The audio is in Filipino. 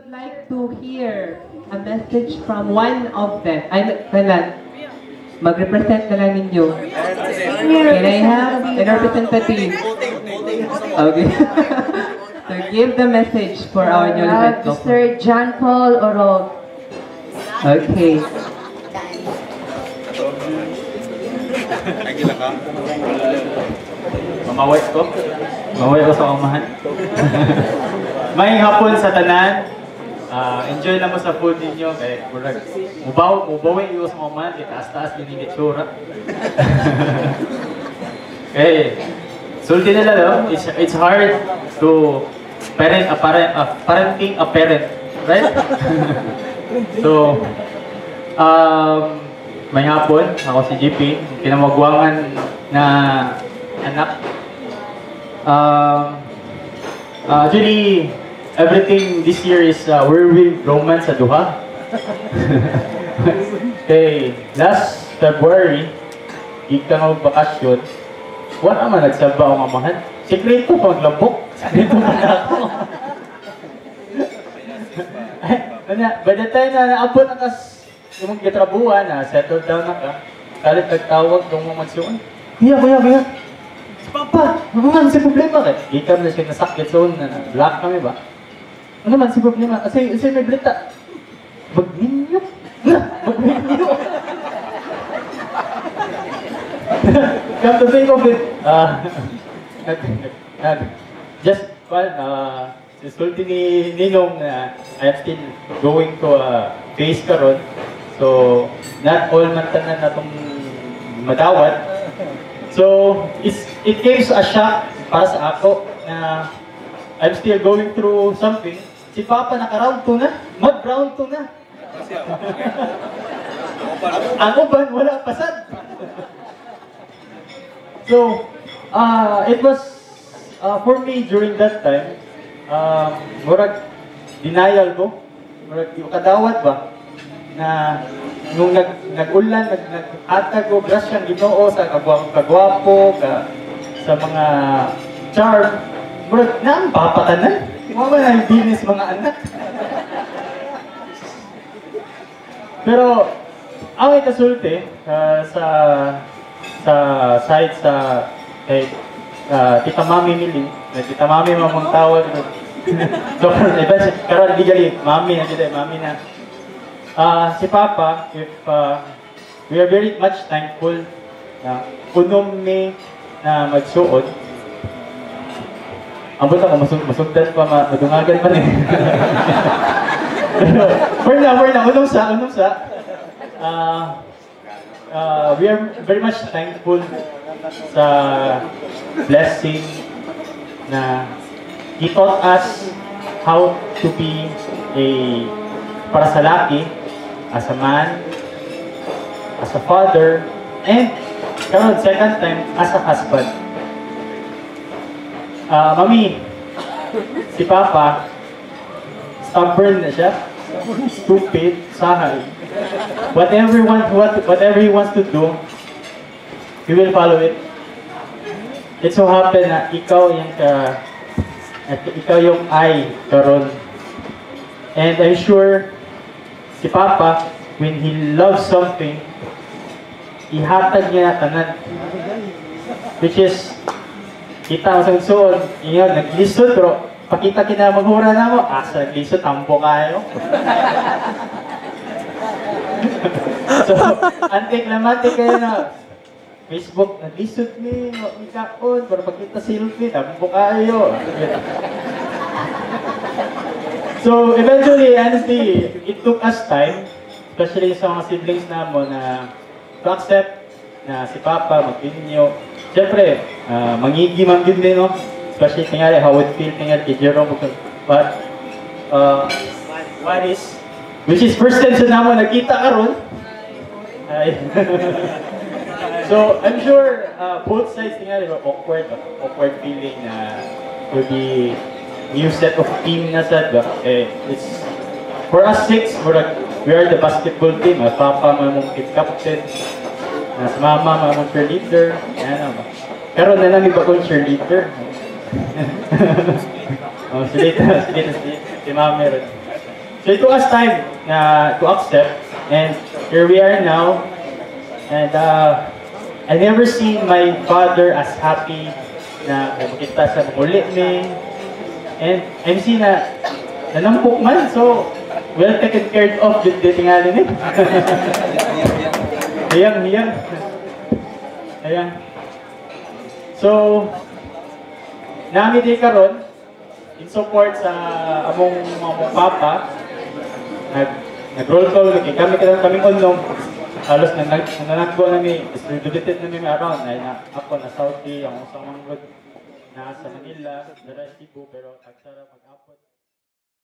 would like to hear a message from one of them. Ay, kailan? Mag-represent na lang ninyo. Can I have a representative? Okay. So give the message for our newlywed couple. Mr. John Paul Orog. Okay. Mamaway ko. Mamaway ko sa umahan. May hapon sa tanan. Enjoy na mo sa food ninyo. Kaya mubawi yung sa umahan. Itaas-taas din yung itsura. Okay. Sulti nila no? It's hard to parenting a parent. Right? So, may hapon, ako si JP, kinamagwangan na anak. Actually, everything this year is whirlwind romance sa duha. Okay, last February, ika nga bakasyon, wala man nagsaba ang amahan. Sikreto paglabok. Sikreto pa na ako. By the time na naabot na yung gitrabuhan na settled down na ka, kalit nagtawag nung mga magsuon. Kuya. Si Papa, ano man si problema ka? Ikam na siya nasakit soon na black kami ba? Ano man si problema? Kasi may blita. Magninyo. Come to think of it, just sulti ni Ninong na I'm still going to phase karon. So, not all man tanan na itong madawat. So, it came a shock para sa ako na I'm still going through something. Si Papa naka-round 2 na, mag-round 2 na. Ang uban, wala pasad. So, it was, for me during that time, murag denial ko, murag yung kadawat ba, na nung nag-ulan, nag-atag ko, grasyang Ginoo sa kagwapo, sa mga charm, murag na ang papatanan. Mga na yung dinis mga anak. Pero, ang ikasulti sa side sa kay Tita Mami Miling, Tita Mami mamang tawag. So, karon legally, Mami na kita, Mami na. Si Papa, if we are very much thankful na unom ni na magsuod. Ang buta ko, masugdan pa, madungagan pa rin. Pero, unom sa. We are very much thankful sa blessing na He taught us how to be para sa laki, as a man, as a father, and karon second time, as a husband. Mami, si Papa, stubborn na siya, stupid, sahay. Whatever he wants to do, he will follow it. It so happen na ikaw yung I karon. And I'm sure si Papa, when he loves something, ihatag niya na tanan. Which is, kita mo sa suon, yun, naglisod, pero pakita kina maghura na mo, sa naglisod, tampo kayo. So, anti-climatic kayo na, Facebook, naglisod ni, mikaon, para pakita selfie, tampo kayo. So, eventually, honestly, it took us time, especially sa mga siblings namo na to accept na si Papa mag-inyo. Siyempre, mangigi man yun din, no? Especially, tingari, how it feel, tingari, kay Jerome. But, which is first time sa namo nakita karon. So, I'm sure both sides tingari, awkward feeling na will be new set of team na sad ba? It's for us six, we are the basketball team. Papa mamong kid captain, nas mama mamong cheerleader, yan ba? Karon na lang iba kong cheerleader. Si Mami rin. So it took us time to accept, and here we are now. And I never seen my father as happy na makita sa muli me. And I'm seeing na nanampok man, so well taken care of with the tingali ni. Hiyang. So, nami di karon in support sa among mga papa, nag-roll call kaming unong halos nanagbo na mi distributed na mi around ay na ako na Saudi ang usang manggod na sa Manila, dara Cebu pero tagsara